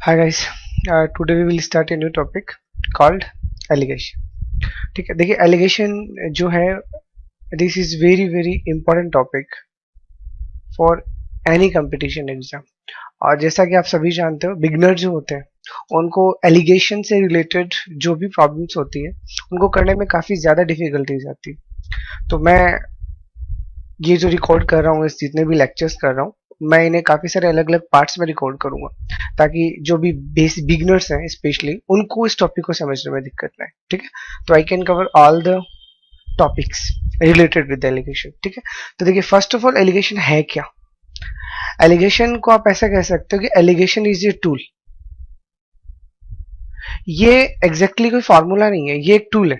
Hi guys, today we will start a new topic called allegation. ठीक है, देखिए allegation जो है this is very important topic for any competition exam. और जैसा कि आप सभी जानते हो बिगनर जो होते हैं उनको एलिगेशन से रिलेटेड जो भी प्रॉब्लम्स होती है उनको करने में काफ़ी ज़्यादा डिफिकल्टीज आती है। तो मैं ये जो रिकॉर्ड कर रहा हूँ इस जितने भी लेक्चर्स कर रहा हूँ मैं इन्हें काफ़ी सारे अलग अलग पार्ट्स में रिकॉर्ड करूंगा ताकि जो भी बेसिक बिगनर्स हैं स्पेशली उनको इस टॉपिक को समझने में दिक्कत ना आए। ठीक है, तो I can cover all the topics related with alligation. ठीक है, तो देखिए फर्स्ट ऑफ ऑल एलिगेशन है क्या। एलिगेशन को आप ऐसा कह सकते हो कि एलिगेशन इज ए टूल। ये एग्जैक्टली कोई फॉर्मूला नहीं है, ये एक टूल है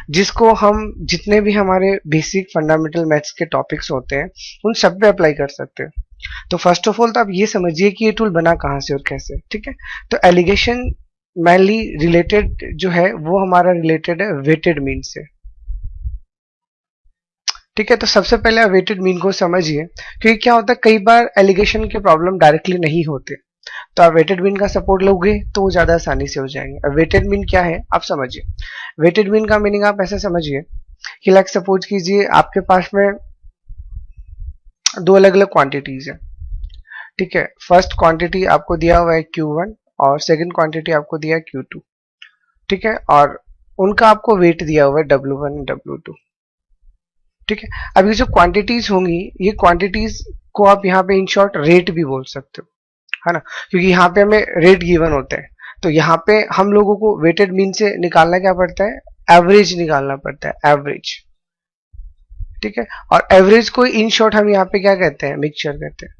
जिसको हम जितने भी हमारे बेसिक फंडामेंटल मैथ्स के टॉपिक्स होते हैं उन सब पे अप्लाई कर सकते हैं। तो फर्स्ट ऑफ ऑल तो आप ये समझिए कि ये टूल बना कहाँ से और कैसे। ठीक है, तो एलिगेशन मेनली रिलेटेड जो है वो हमारा रिलेटेड है वेटेड मीन से। ठीक है, तो सबसे पहले आप वेटेड मीन को समझिए क्योंकि क्या होता है कई बार एलिगेशन के प्रॉब्लम डायरेक्टली नहीं होते, तो आप वेटेड मीन का सपोर्ट लोगे तो वो ज्यादा आसानी से हो जाएंगे। अब वेटेड मीन क्या है आप समझिए। वेटेड मीन का मीनिंग आप ऐसे समझिए कि लाइक सपोज कीजिए आपके पास में दो अलग अलग क्वांटिटीज है। ठीक है, फर्स्ट क्वांटिटी आपको दिया हुआ है Q1 और सेकंड क्वांटिटी आपको दिया है Q2। ठीक है, और उनका आपको वेट दिया हुआ है W1 W2। ठीक है, अब ये जो क्वांटिटीज होंगी ये क्वांटिटीज को आप यहाँ पे इन शॉर्ट रेट भी बोल सकते हो, है ना, क्योंकि यहाँ पे हमें रेट गिवन होते हैं। तो यहाँ पे हम लोगों को वेटेड मीन से निकालना क्या पड़ता है, एवरेज निकालना पड़ता है, एवरेज। ठीक है, और एवरेज को इन शॉर्ट हम यहाँ पे क्या कहते हैं, मिक्सचर कहते हैं।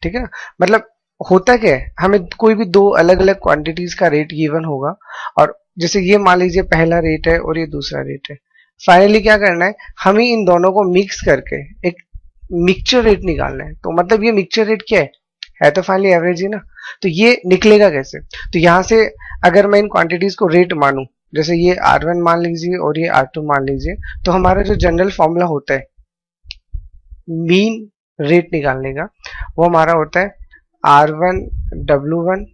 ठीक है ना, मतलब होता क्या है हमें कोई भी दो अलग अलग क्वांटिटीज का रेट गिवन होगा और जैसे ये मान लीजिए पहला रेट है और ये दूसरा रेट है। फाइनली क्या करना है, हमें इन दोनों को मिक्स करके एक मिक्सचर रेट निकालना है। तो मतलब ये मिक्सचर रेट क्या है तो फाइनली एवरेज ही ना। तो ये निकलेगा कैसे, तो यहां से अगर मैं इन क्वांटिटीज को रेट मानूं, जैसे ये R1 मान लीजिए और ये R2 मान लीजिए, तो हमारा जो जनरल फॉर्मूला होता है मीन रेट निकालने का वो हमारा होता है R1 W1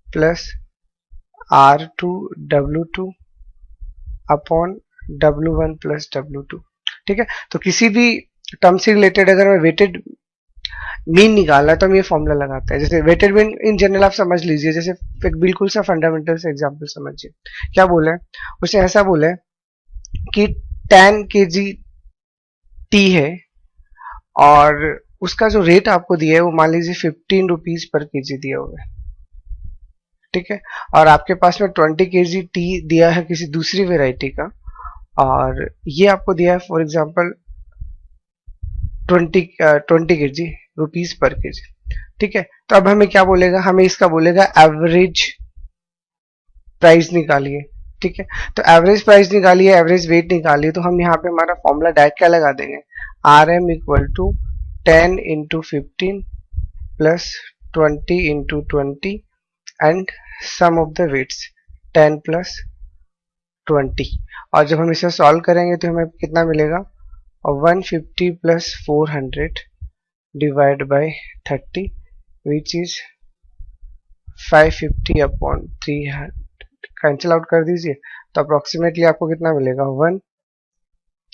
plus R2 W2 upon W1 plus W2। ठीक है, तो किसी भी टर्म से रिलेटेड अगर मैं वेटेड मीन निकालना है तो हम ये फॉर्मूला लगाते हैं। जैसे वेटेड मीन इन जनरल आप समझ लीजिए, जैसे एक बिल्कुल सा फंडामेंटल से एग्जांपल समझिए। क्या बोले, उसने ऐसा बोला कि 10 kg टी है और उसका जो रेट आपको दिया है वो मान लीजिए 15 रुपीज पर केजी दिया हुआ है। ठीक है, और आपके पास में 20 kg टी दिया है किसी दूसरी वेराइटी का और ये आपको दिया है for example 20 kg rupees per KG. ठीक है, तो अब हमें क्या बोलेगा, हमें इसका बोलेगा एवरेज प्राइस निकालिए। ठीक है, तो एवरेज प्राइस निकालिए, एवरेज वेट निकालिए, तो हम यहाँ पे हमारा फॉर्मूला डायरेक्ट क्या लगा देंगे, RM equal to 10 into 15 plus 20 into 20 and sum of the weights 10 plus 20। और जब हम इसे सॉल्व करेंगे तो हमें कितना मिलेगा, 150 plus 400 divide by 30 which is 550 upon 300। Cancel out कर दीजिए तो अप्रोक्सीमेटली आपको कितना मिलेगा, 1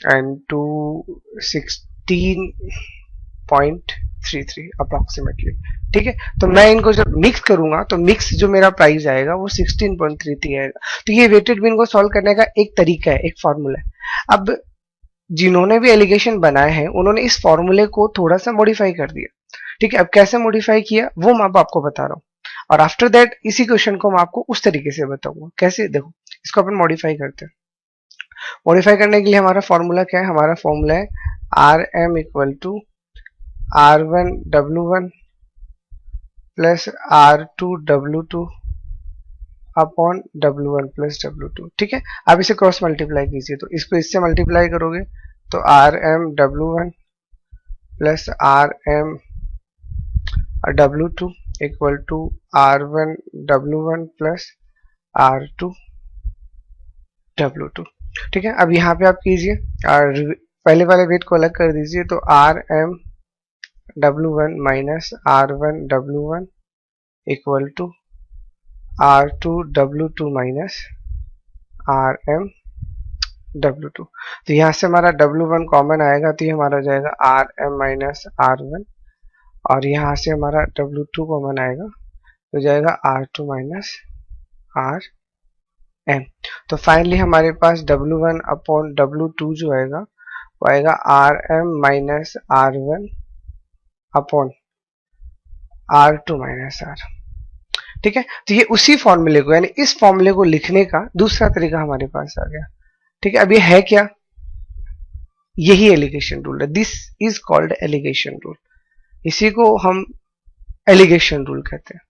एंड 2 16.33 अप्रोक्सीमेटली। ठीक है, तो मैं इनको जब मिक्स करूंगा तो मिक्स जो मेरा प्राइस आएगा वो 16.33 आएगा। तो ये वेटेड मीन को सॉल्व करने का एक तरीका है, एक फॉर्मूला है। अब जिन्होंने भी एलिगेशन बनाए हैं उन्होंने इस फॉर्मूले को थोड़ा सा मॉडिफाई कर दिया। ठीक है, अब कैसे मॉडिफाई किया वो मैं आपको बता रहा हूँ और आफ्टर दैट इसी क्वेश्चन को मैं आपको उस तरीके से बताऊंगा कैसे। देखो इसको अपन मॉडिफाई करते हैं। मॉडिफाई करने के लिए हमारा फॉर्मूला क्या है, हमारा फॉर्मूला है RM equal to R1 W1 plus R2 W2 upon W1 plus W2। ठीक है, आप इसे क्रॉस मल्टीप्लाई कीजिए तो इसको इससे मल्टीप्लाई करोगे तो RM W1 plus RM W2 equal to R1 W1 plus R2 W2। ठीक है, अब यहाँ पे आप कीजिए और पहले वाले वेट को अलग कर दीजिए तो RM W1 minus R1 W1 equal to R2W2 minus RM W2। तो यहाँ से हमारा W1 कॉमन आएगा तो ये हमारा हो जाएगा RM माइनस R1, और यहाँ से हमारा W2 कॉमन आएगा तो जाएगा R2 माइनस RM। तो फाइनली हमारे पास W1 अपॉन W2 जो आएगा वो आएगा RM minus R1 upon R2 minus R। ठीक है, तो ये उसी फॉर्मूले को, यानी इस फॉर्मूले को लिखने का दूसरा तरीका हमारे पास आ गया। ठीक है, अब ये है क्या, यही एलिगेशन रूल है। This is called alligation rule, इसी को हम एलिगेशन रूल कहते हैं।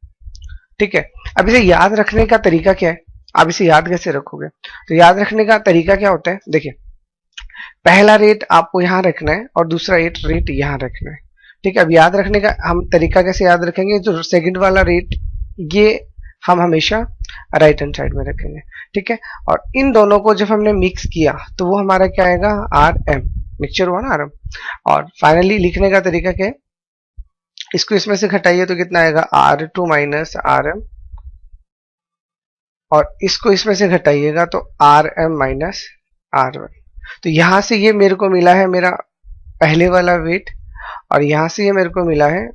ठीक है, अब इसे याद रखने का तरीका क्या है, आप इसे याद कैसे रखोगे? तो याद रखने का तरीका क्या होता है, देखिए पहला रेट आपको यहां रखना है और दूसरा रेट यहां रखना है। ठीक है, अब याद रखने का हम तरीका कैसे याद रखेंगे, जो सेकंड वाला रेट ये हम हमेशा राइट हैंड साइड में रखेंगे। ठीक है, और इन दोनों को जब हमने मिक्स किया तो वो हमारा क्या आएगा, RM, मिक्सचर हुआ ना RM। और फाइनली लिखने का तरीका क्या है, इसको इसमें से घटाइए तो कितना आएगा, R2 माइनस RM, और इसको इसमें से घटाइएगा तो RM माइनस R1। तो यहां से ये मेरे को मिला है मेरा पहले वाला वेट, और यहां से ये मेरे को मिला है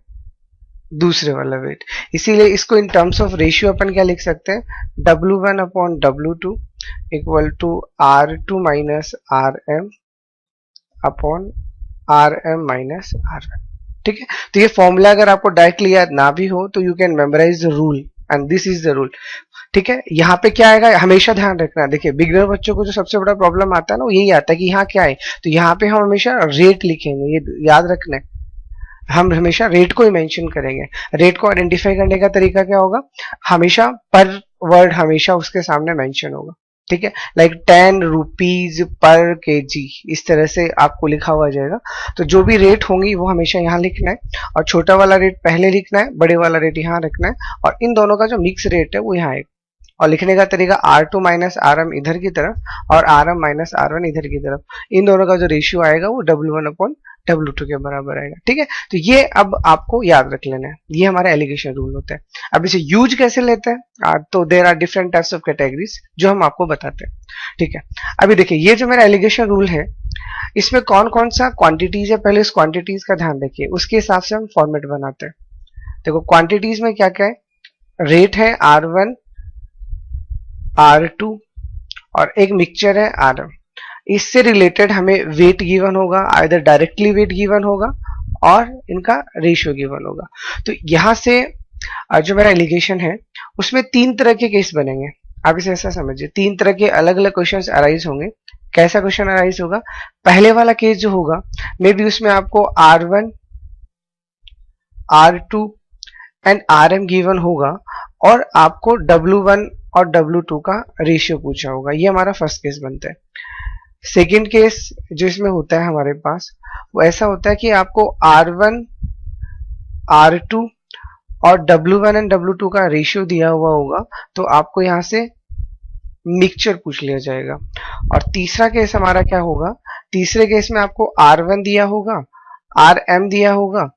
दूसरे वाला वेट। इसीलिए इसको इन टर्म्स ऑफ रेशियो अपन क्या लिख सकते हैं, W1 upon W2 equal to R2 minus RM upon RM minus R1। ठीक है, तो ये फॉर्मूला अगर आपको डायरेक्टली याद ना भी हो तो you can memorize the rule, and this is the rule. ठीक है, यहाँ पे क्या आएगा, हमेशा ध्यान रखना। देखिए बिगिनर बच्चों को जो सबसे बड़ा प्रॉब्लम आता है ना, वो यही आता है कि यहाँ क्या है, तो यहाँ पे हम हमेशा रेट लिखेंगे, ये याद रखना है, हम हमेशा रेट को ही मेंशन करेंगे। रेट को आइडेंटिफाई करने का तरीका क्या होगा, हमेशा पर वर्ड हमेशा उसके सामने मेंशन होगा। ठीक है, लाइक 10 रुपीज पर केजी, इस तरह से आपको लिखा हुआ जाएगा। तो जो भी रेट होंगी वो हमेशा यहाँ लिखना है, और छोटा वाला रेट पहले लिखना है, बड़े वाला रेट यहाँ रखना है, और इन दोनों का जो मिक्स रेट है वो यहाँ आएगा। और लिखने का तरीका R2 माइनस RM इधर की तरफ और RM माइनस R1 इधर की तरफ, इन दोनों का जो रेशियो आएगा वो W1 अपॉन W2 के बराबर आएगा। ठीक है, तो ये अब आपको याद रख लेना है, ये हमारा एलिगेशन रूल होता है। अब इसे यूज कैसे लेते हैं, तो there are different types of categories जो हम आपको बताते हैं। ठीक है, अभी देखिए ये जो मेरा एलिगेशन रूल है, इसमें कौन कौन सा क्वांटिटीज है, पहले उस क्वांटिटीज का ध्यान रखिए, उसके हिसाब से हम फॉर्मेट बनाते हैं। देखो क्वांटिटीज में क्या क्या है, रेट है R1 R2 और एक मिक्सचर है RM। इससे रिलेटेड हमें वेट गिवन होगा, आइदर डायरेक्टली वेट गिवन होगा और इनका रेशियो गिवन होगा। तो यहां से जो मेरा एलिगेशन है उसमें 3 तरह के केस बनेंगे। आप इसे ऐसा समझिए, 3 तरह के अलग अलग क्वेश्चंस अराइज होंगे। कैसा क्वेश्चन अराइज होगा, पहले वाला केस जो होगा मे बी उसमें आपको R1 R2 and RM given होगा और आपको W1 और W2 का रेशियो पूछा होगा। ये हमारा फर्स्ट केस बनता है। सेकेंड केस जो इसमें होता है हमारे पास, वो ऐसा होता है कि आपको R1 R2 और W1 एंड W2 का रेशियो दिया हुआ होगा, तो आपको यहां से मिक्सचर पूछ लिया जाएगा। और तीसरा केस हमारा क्या होगा, तीसरे केस में आपको R1 दिया होगा, RM दिया होगा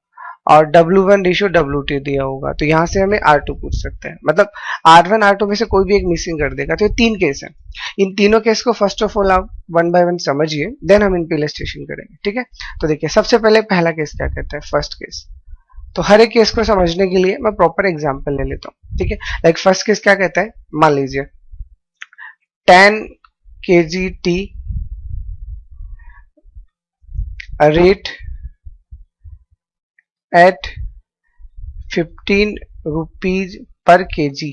और W1 रेशियो W2 दिया होगा, तो यहां से हमें R2 पूछ सकते हैं। मतलब R1 R2 में से कोई भी एक मिसिंग कर देगा। तो ये 3 केस है। इन तीनों केस को फर्स्ट ऑफ ऑल आप वन बाय वन समझिए, देन हम इन पे इलस्ट्रेशन करेंगे। ठीक है, तो देखिए सबसे पहले पहला केस क्या कहता है, फर्स्ट केस। तो हर एक केस को समझने के लिए मैं प्रॉपर एग्जाम्पल ले लेता हूँ। ठीक है, लाइक फर्स्ट केस क्या कहता है, मान लीजिए 10 kg T rate at 15 rupees per kg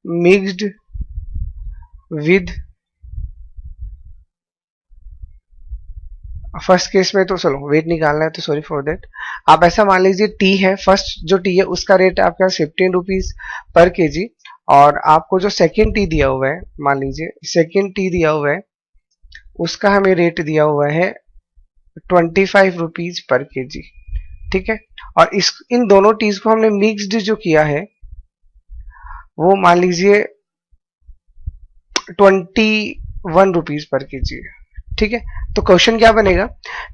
mixed with, first case में तो चलो वेट निकालना है तो सॉरी फॉर दैट, आप ऐसा मान लीजिए टी है, फर्स्ट जो टी है उसका रेट आपके पास 15 रुपीज पर केजी, और आपको जो सेकेंड टी दिया हुआ है, मान लीजिए सेकेंड टी दिया हुआ है, उसका हमें रेट दिया हुआ है 25 रुपीज पर केजी। ठीक है, और इन दोनों टीज को हमने मिक्स्ड जो किया है वो मान लीजिए 21 रुपीज पर केजी। ठीक है, तो क्वेश्चन क्या बनेगा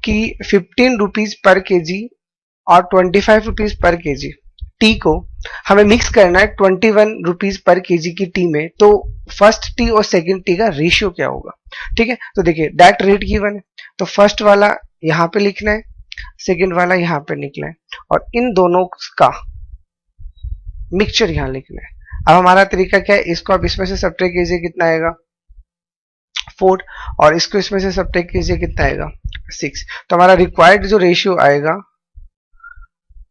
कि 15 रुपीज पर केजी और 25 रुपीज पर केजी टी को हमें मिक्स करना है 21 रुपीज पर केजी की टी में, तो फर्स्ट टी और सेकंड टी का रेशियो क्या होगा। ठीक है, तो देखिए दैट रेट गिवन है, तो फर्स्ट वाला यहां पे लिखना है, सेकंड वाला यहां पे लिखना है, और इन दोनों का मिक्सचर यहां लिखना है। अब हमारा तरीका क्या है, इसको आप इसमें से सब्ट्रैक्ट कीजिए, कितना आएगा 4, और इसको इसमें से सब्ट्रैक्ट कीजिए, कितना आएगा 6। तो हमारा रिक्वायर्ड जो रेशियो आएगा,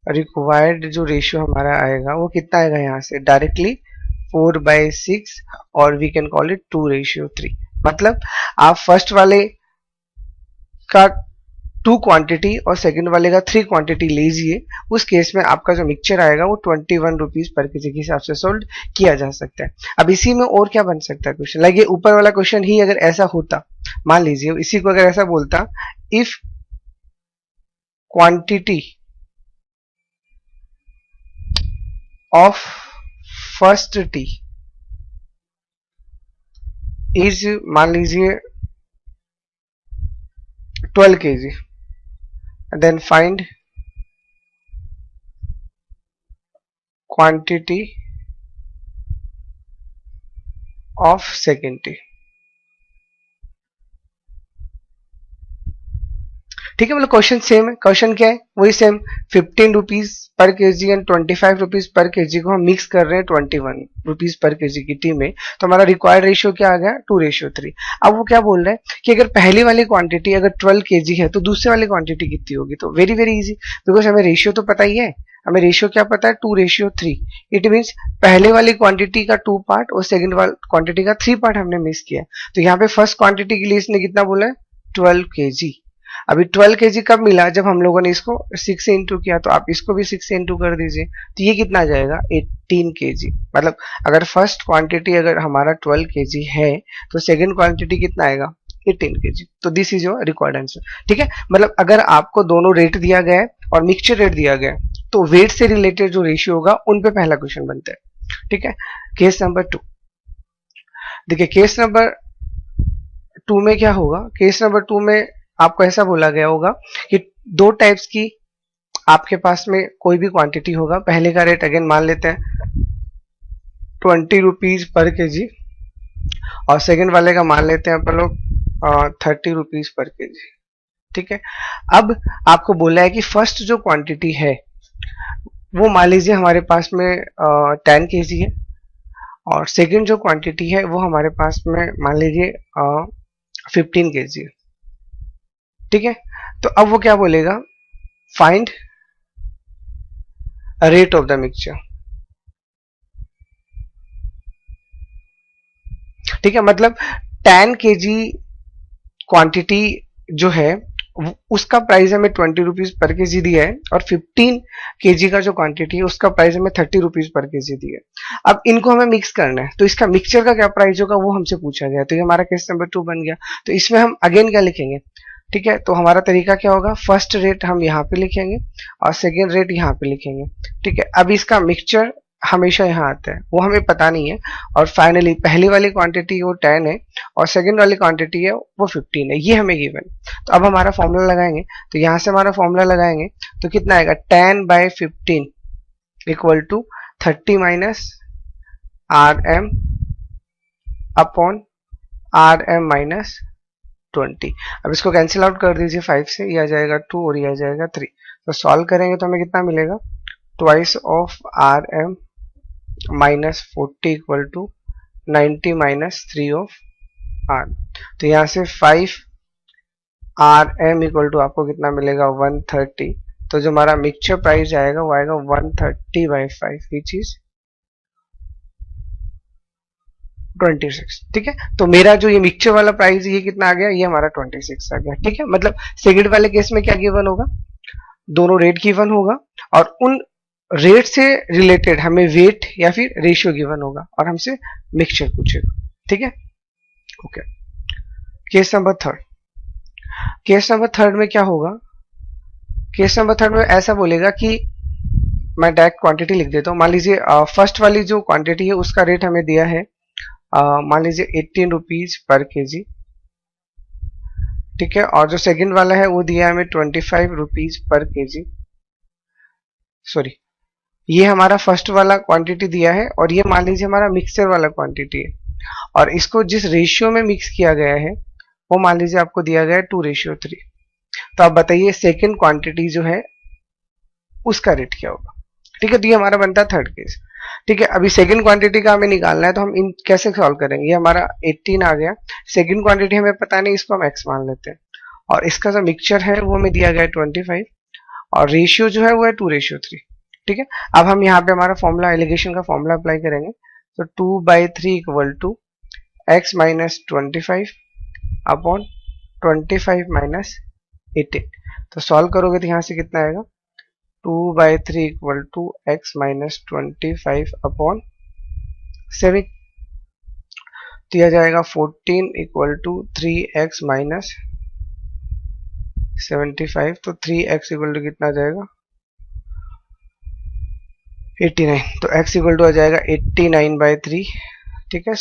हमारा आएगा वो कितना आएगा, यहां से डायरेक्टली 4/6, और वी कैन कॉल इट 2:3। मतलब आप फर्स्ट वाले का 2 क्वांटिटी और सेकंड वाले का 3 क्वांटिटी लीजिए, उस केस में आपका जो मिक्सचर आएगा वो 21 रुपीज पर केजी के हिसाब से सोल्ड किया जा सकता है। अब इसी में और क्या बन सकता है क्वेश्चन, लाइक ये ऊपर वाला क्वेश्चन ही अगर ऐसा होता, मान लीजिए इसी को अगर ऐसा बोलता, if quantity of first T is, मान लीजिए 12 kg, then find quantity of second tea। ठीक है, मतलब क्वेश्चन सेम है, क्वेश्चन क्या है वही same, 15 rupees per KG and 25 rupees per KG को हम मिक्स कर रहे हैं 21 रुपीज पर केजी की टी में, तो हमारा रिक्वायर्ड रेशियो क्या आ गया 2:3। अब वो क्या बोल रहे हैं कि अगर पहली वाली क्वांटिटी अगर 12 केजी है तो दूसरे वाली क्वांटिटी कितनी होगी, तो वेरी वेरी इजी, बिकॉज हमें रेशियो तो पता ही है, हमें रेशियो क्या पता है 2:3। इट मीन्स पहले वाली क्वांटिटी का 2 पार्ट और सेकंड वाली क्वांटिटी का 3 पार्ट हमने मिक्स किया, तो यहाँ पे फर्स्ट क्वांटिटी के लिए इसने कितना बोला है 12 केजी। अभी 12 केजी कब मिला, जब हम लोगों ने इसको 6 से इंटू किया, तो आप इसको भी 6 से इंटू कर दीजिए, तो ये कितना जाएगा 18 केजी। मतलब अगर फर्स्ट क्वांटिटी अगर हमारा 12 केजी है तो सेकंड क्वांटिटी कितना आएगा 18 केजी। तो this is your required answer. ठीक है, मतलब अगर आपको दोनों रेट दिया गया है और मिक्सचर रेट दिया गया है, तो वेट से रिलेटेड जो रेशियो होगा उन पे पहला क्वेश्चन बनता है। ठीक है, केस नंबर 2 देखिए, केस नंबर 2 में क्या होगा, केस नंबर 2 में आपको ऐसा बोला गया होगा कि 2 टाइप्स की आपके पास में कोई भी क्वांटिटी होगा, पहले का रेट अगेन मान लेते हैं 20 रुपीज पर केजी, और सेकंड वाले का मान लेते हैं अपन लोग 30 रुपीज पर केजी। ठीक है, अब आपको बोला है कि फर्स्ट जो क्वांटिटी है वो मान लीजिए हमारे पास में 10 केजी है, और सेकंड जो क्वांटिटी है वो हमारे पास में मान लीजिए 15 केजी है। ठीक है, तो अब वो क्या बोलेगा, find rate of the mixture. ठीक है, मतलब 10 केजी क्वांटिटी जो है उसका प्राइस हमें 20 रुपीज पर केजी दिया है, और 15 केजी का जो क्वांटिटी है उसका प्राइस हमें 30 रुपीज पर केजी दिया है। अब इनको हमें मिक्स करना है, तो इसका मिक्सचर का क्या प्राइस होगा वो हमसे पूछा गया, तो ये हमारा केस नंबर 2 बन गया। तो इसमें हम अगेन क्या लिखेंगे, ठीक है, तो हमारा तरीका क्या होगा, फर्स्ट रेट हम यहाँ पे लिखेंगे और सेकेंड रेट यहाँ पे लिखेंगे। ठीक है, अब इसका मिक्सचर हमेशा यहाँ आता है, वो हमें पता नहीं है, और फाइनली पहली वाली क्वांटिटी वो 10 है और सेकंड वाली क्वांटिटी है वो 15 है, ये हमें गिवन। तो अब हमारा फॉर्मूला लगाएंगे, तो यहाँ से हमारा फॉर्मूला लगाएंगे तो कितना आएगा 10/15 equal to 30 minus RM upon RM minus 20। अब इसको कैंसिल आउट कर दीजिए 5 से, ये आ जाएगा 2 और ये आ जाएगा 3। तो सॉल्व करेंगे तो हमें कितना मिलेगा, twice of RM minus 40 equal to 90 minus 3 of R। तो यहाँ से 5 RM इक्वल टू आपको कितना मिलेगा 130। तो जो हमारा मिक्सचर प्राइस आएगा वो आएगा 130/5 विच इज 26। ठीक है, तो मेरा जो ये मिक्सचर वाला प्राइस ये कितना आ गया, ये हमारा 26 आ गया। ठीक है, मतलब सेकंड वाले केस में क्या गिवन होगा, दोनों रेट गिवन होगा और उन रेट से रिलेटेड हमें वेट या फिर रेशियो गिवन होगा और हमसे मिक्सचर पूछेगा। ठीक है, okay. Case number 3, case number 3 में क्या होगा, केस नंबर 3 में ऐसा बोलेगा कि मैं डायरेक्ट क्वांटिटी लिख देता हूं। मान लीजिए फर्स्ट वाली जो क्वांटिटी है उसका रेट हमें दिया है मान लीजिए 18 रुपीज पर केजी। ठीक है, और जो सेकंड वाला है वो दिया है हमें 25 रुपीज पर केजी। सॉरी, ये हमारा फर्स्ट वाला क्वांटिटी दिया है और ये मान लीजिए हमारा मिक्सचर वाला क्वांटिटी है, और इसको जिस रेशियो में मिक्स किया गया है वो मान लीजिए आपको दिया गया है 2:3। तो आप बताइए सेकेंड क्वांटिटी जो है उसका रेट क्या होगा। ठीक है, तो ये हमारा बनता है थर्ड केस। ठीक है, अभी सेकंड क्वांटिटी का हमें निकालना है, तो हम इन कैसे सॉल्व करेंगे। ये हमारा 18 आ गया, सेकंड क्वांटिटी हमें पता नहीं, इसको हम x मान लेते हैं, और इसका जो मिक्सचर है वो हमें दिया गया है 25, और रेशियो जो है वो है 2:3। ठीक है, अब हम यहाँ पे हमारा फॉर्मूला, एलिगेशन का फॉर्मूला अप्लाई करेंगे। तो 2/3 equal to x minus 25 upon 25 minus 18। तो सॉल्व करोगे तो यहाँ से कितना आएगा, 2/3 equal to x minus 25 upon 7। दिया जाएगा 14 इक्वल टू 3x माइनस 75। तो 3x इक्वल टू कितना आ जाएगा, 89। तो x इक्वल टू आ जाएगा 89/3। ठीक है,